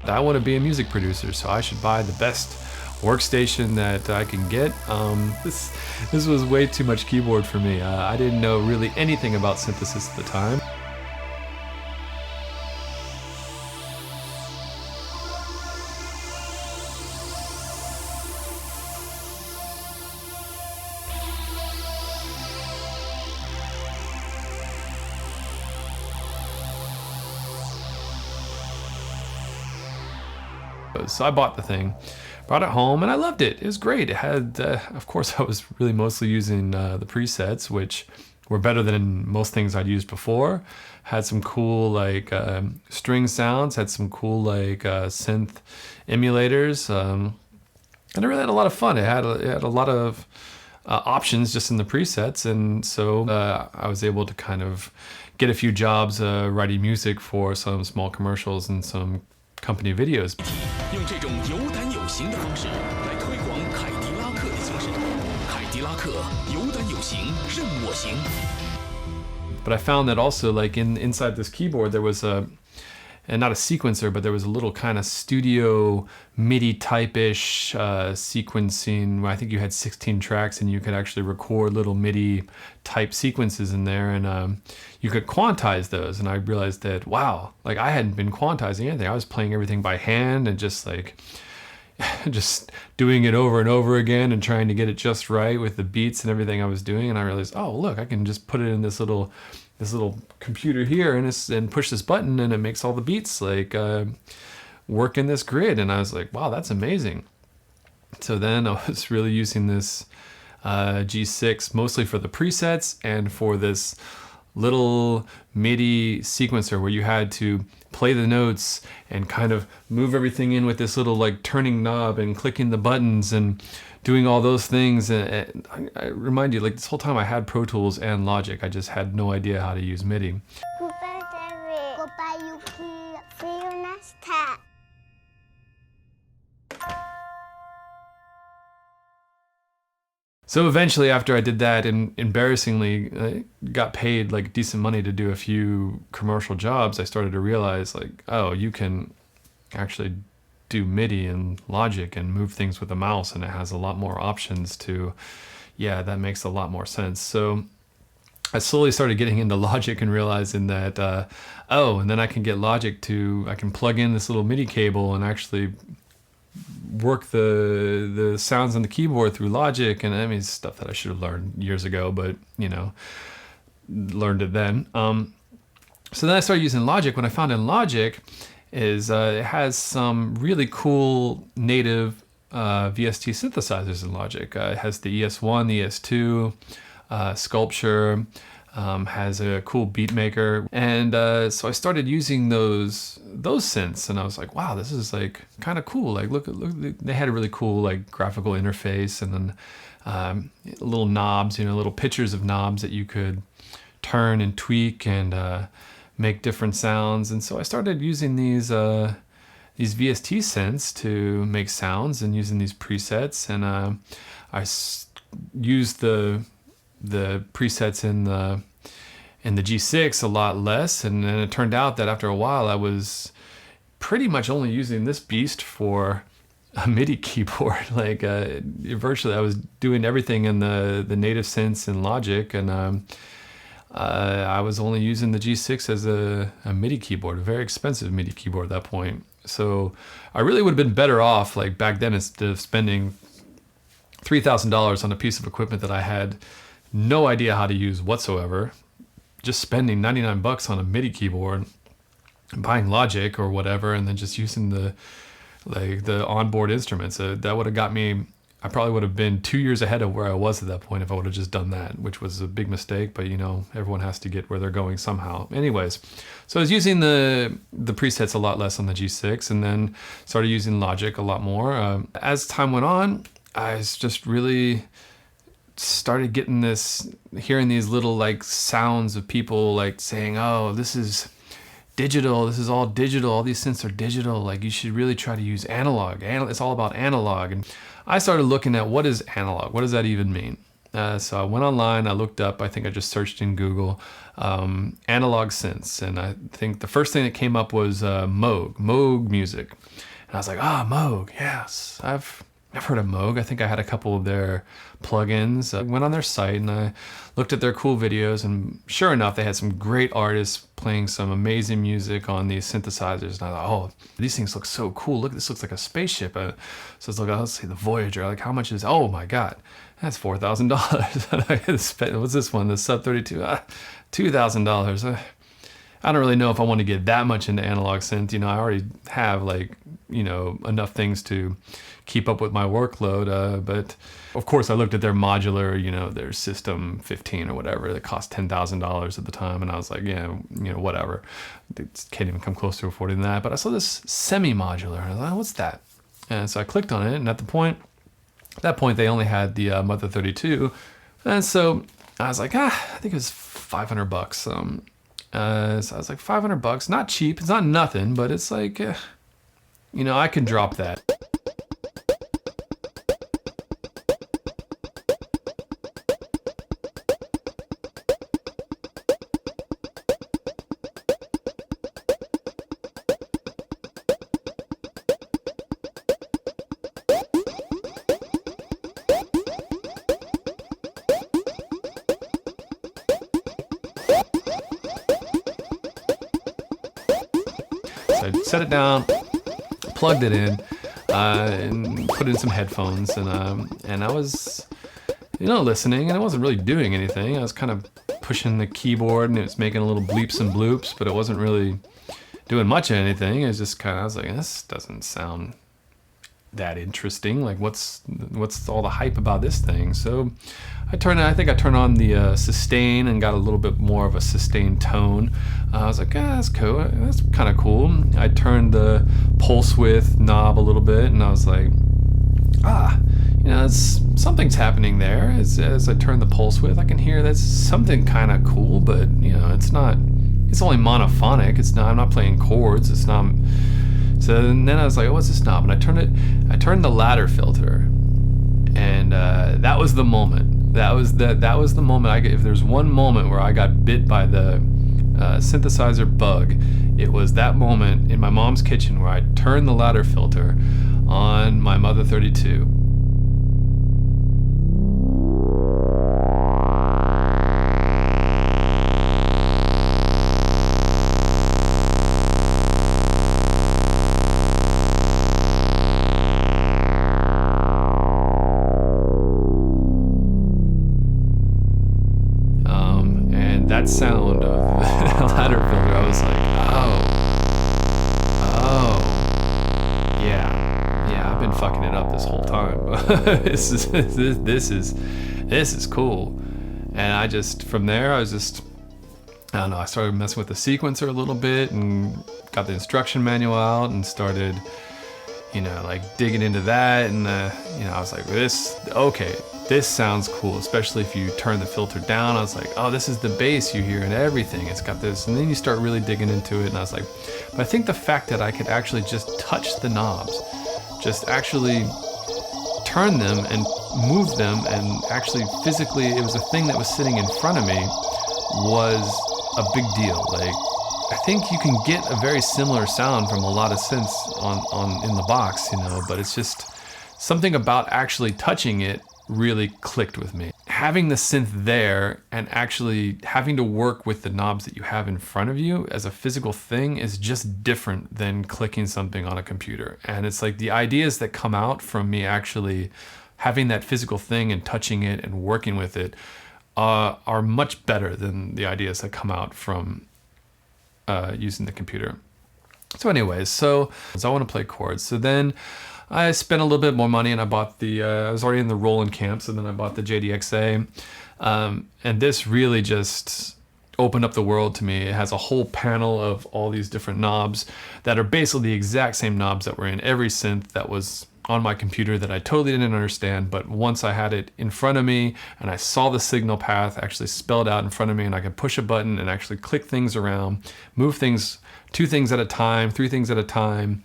I want to be a music producer, so I should buy the best workstation that I can get. This was way too much keyboard for me. I didn't know really anything about synthesis at the time. So I bought the thing, brought it home, and I loved it. It was great. It had, of course, I was really mostly using the presets, which were better than most things I'd used before. Had some cool like string sounds, had some cool like synth emulators, and I really had a lot of fun. It had a lot of options just in the presets, and so I was able to kind of get a few jobs writing music for some small commercials and some company videos. 用这种有胆有型的方式来推广凯迪拉克的精神。凯迪拉克有胆有型，任我行。But I found that also, like inside this keyboard, there was and not a sequencer, but there was a little kind of studio MIDI type-ish sequencing where I think you had 16 tracks and you could actually record little MIDI type sequences in there, and you could quantize those. And I realized that, wow, like I hadn't been quantizing anything. I was playing everything by hand and just like just doing it over and over again and trying to get it just right with the beats and everything I was doing. And I realized, oh look, I can just put it in this little computer here and push this button and it makes all the beats like work in this grid. And I was like, wow, that's amazing. So then I was really using this G6 mostly for the presets and for this little MIDI sequencer where you had to play the notes and kind of move everything in with this little like turning knob and clicking the buttons and doing all those things. And I remind you, like this whole time I had Pro Tools and Logic. I just had no idea how to use MIDI. Goodbye, Yuki. See you next time. So eventually, after I did that, and embarrassingly I got paid like decent money to do a few commercial jobs, I started to realize like, oh, you can actually do MIDI and Logic and move things with a mouse, and it has a lot more options to, yeah, that makes a lot more sense. So I slowly started getting into Logic and realizing that, oh, and then I can get Logic to, I can plug in this little MIDI cable and actually work the sounds on the keyboard through Logic. And I mean, stuff that I should have learned years ago, but you know, learned it then. So then I started using Logic. What I found in Logic is it has some really cool native VST synthesizers in Logic. It has the ES1, the ES2, Sculpture, has a cool beat maker, and so I started using those synths, and I was like, wow, this is like kind of cool. Like look, they had a really cool like graphical interface, and then little knobs, you know, little pictures of knobs that you could turn and tweak and make different sounds. And so I started using these VST synths to make sounds and using these presets, and I used the presets in the G6 a lot less, and then it turned out that after a while I was pretty much only using this beast for a MIDI keyboard. Like virtually I was doing everything in the native synths in Logic, and I was only using the G6 as a MIDI keyboard, a very expensive MIDI keyboard at that point. So I really would have been better off, like back then, instead of spending $3,000 on a piece of equipment that I had no idea how to use whatsoever, just spending 99 bucks on a MIDI keyboard, buying Logic or whatever, and then just using the onboard instruments. That would have got me, I probably would have been 2 years ahead of where I was at that point if I would have just done that, which was a big mistake, but you know, everyone has to get where they're going somehow. Anyways, so I was using the presets a lot less on the G6, and then started using Logic a lot more. As time went on, I was just really started getting hearing these little like sounds of people like saying, oh, this is digital, this is all digital, all these synths are digital, like you should really try to use analog. It's all about analog. And I started looking at what is analog, what does that even mean? So I went online, I looked up, I think I just searched in Google, analog synths. And I think the first thing that came up was Moog music. And I was like, Moog, yes. I've heard of Moog. I think I had a couple of their plugins. I went on their site and I looked at their cool videos, and sure enough, they had some great artists playing some amazing music on these synthesizers. And I thought, oh, these things look so cool. Look, this looks like a spaceship. So I was like, let's see, the Voyager. Like, how much is, oh my God, that's $4,000. What's this one? The Sub 32, $2,000. I don't really know if I want to get that much into analog synth. I already have enough things to keep up with my workload. But of course I looked at their modular, their System 15 or whatever that cost $10,000 at the time. And I was like, yeah, whatever. It can't even come close to affording that. But I saw this semi-modular and I was like, what's that? And so I clicked on it, and at that point they only had the Mother 32. And so I was like, I think it was $500. So I was like, $500, not cheap. It's not nothing, but it's like, I can drop that. So I set it down, plugged it in, and put in some headphones, and I was, listening, and I wasn't really doing anything. I was kind of pushing the keyboard, and it was making a little bleeps and bloops, but it wasn't really doing much of anything. It was just I was like, this doesn't sound that interesting. Like, what's all the hype about this thing? So I turned on the sustain and got a little bit more of a sustained tone. I was like, that's cool. That's kind of cool. I turned the pulse width knob a little bit, and I was like, something's happening there. As I turn the pulse width, I can hear that's something kind of cool, but it's not. It's only monophonic. I'm not playing chords. It's not. So then I was like, what's this knob? And I turned the ladder filter, and that was the moment. That was the moment. If there's one moment where I got bit by the synthesizer bug, it was that moment in my mom's kitchen where I turned the ladder filter on my Mother 32. That sound of the ladder filter, I was like, yeah, I've been fucking it up this whole time. this is cool. And I from there, I don't know, I started messing with the sequencer a little bit and got the instruction manual out and started, digging into that. And, I was like, this sounds cool, especially if you turn the filter down. I was like, this is the bass you hear and everything. It's got this. And then you start really digging into it. And I was like, but I think the fact that I could actually just touch the knobs, just actually turn them and move them, and actually physically, it was a thing that was sitting in front of me, was a big deal. Like, I think you can get a very similar sound from a lot of synths on in the box, but it's just something about actually touching it really clicked with me. Having the synth there and actually having to work with the knobs that you have in front of you as a physical thing is just different than clicking something on a computer. And it's like the ideas that come out from me actually having that physical thing and touching it and working with it are much better than the ideas that come out from using the computer. So anyways, so I want to play chords. So then I spent a little bit more money and I bought I was already in the Roland camp, so then I bought the JDXA. And this really just opened up the world to me. It has a whole panel of all these different knobs that are basically the exact same knobs that were in every synth that was on my computer that I totally didn't understand. But once I had it in front of me and I saw the signal path actually spelled out in front of me, and I could push a button and actually click things around, move things, 2 things at a time, 3 things at a time,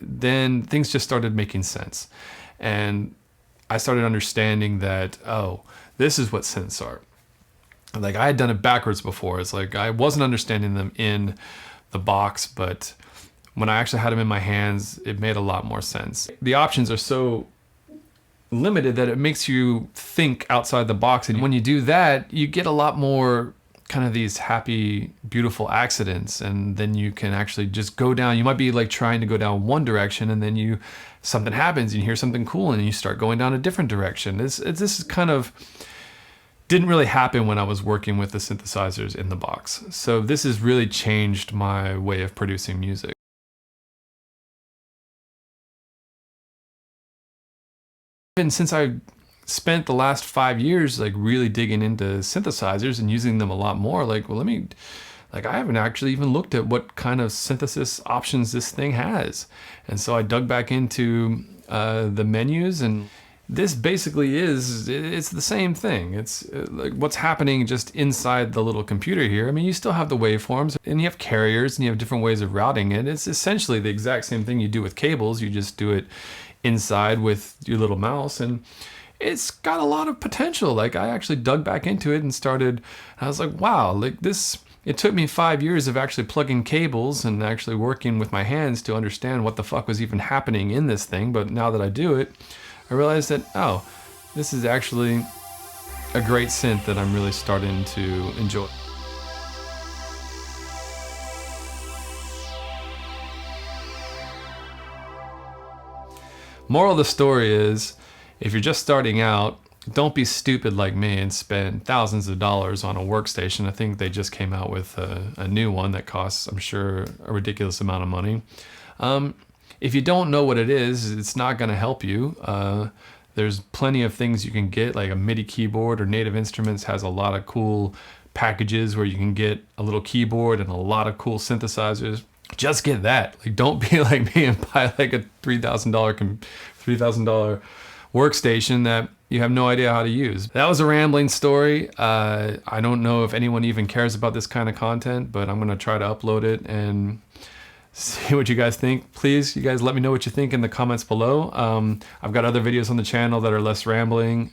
then things just started making sense. And I started understanding that, oh, this is what synths are. Like I had done it backwards before. It's like I wasn't understanding them in the box, but when I actually had them in my hands, it made a lot more sense. The options are so limited that it makes you think outside the box. And when you do that, you get a lot more kind of these happy, beautiful accidents. And then you can actually just go down. You might be like trying to go down one direction, and then something happens and you hear something cool and you start going down a different direction. This is kind of didn't really happen when I was working with the synthesizers in the box. So this has really changed my way of producing music. And since I spent the last 5 years like really digging into synthesizers and using them a lot more, like, well, I haven't actually even looked at what kind of synthesis options this thing has. And so I dug back into the menus, and this basically it's the same thing. It's like what's happening just inside the little computer here. I mean, you still have the waveforms and you have carriers and you have different ways of routing it. It's essentially the exact same thing you do with cables. You just do it inside with your little mouse, and it's got a lot of potential. Like I actually dug back into it and I was like, wow, like this, it took me 5 years of actually plugging cables and actually working with my hands to understand what the fuck was even happening in this thing. But now that I do it, I realized that, oh, this is actually a great synth that I'm really starting to enjoy. Moral of the story is, if you're just starting out, don't be stupid like me and spend thousands of dollars on a workstation. I think they just came out with a new one that costs, I'm sure, a ridiculous amount of money. If you don't know what it is, it's not going to help you. There's plenty of things you can get, like a MIDI keyboard, or Native Instruments has a lot of cool packages where you can get a little keyboard and a lot of cool synthesizers. Just get that. Like, don't be like me and buy like a $3,000 workstation that you have no idea how to use. That was a rambling story. I don't know if anyone even cares about this kind of content, but I'm gonna try to upload it and see what you guys think. Please, you guys let me know what you think in the comments below. I've got other videos on the channel that are less rambling,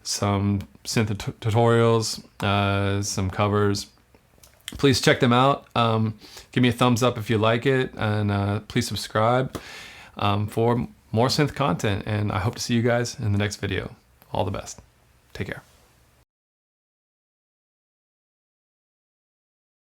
some synth tutorials, some covers. Please check them out. Give me a thumbs up if you like it, and please subscribe for more synth content. And I hope to see you guys in the next video. All the best. Take care.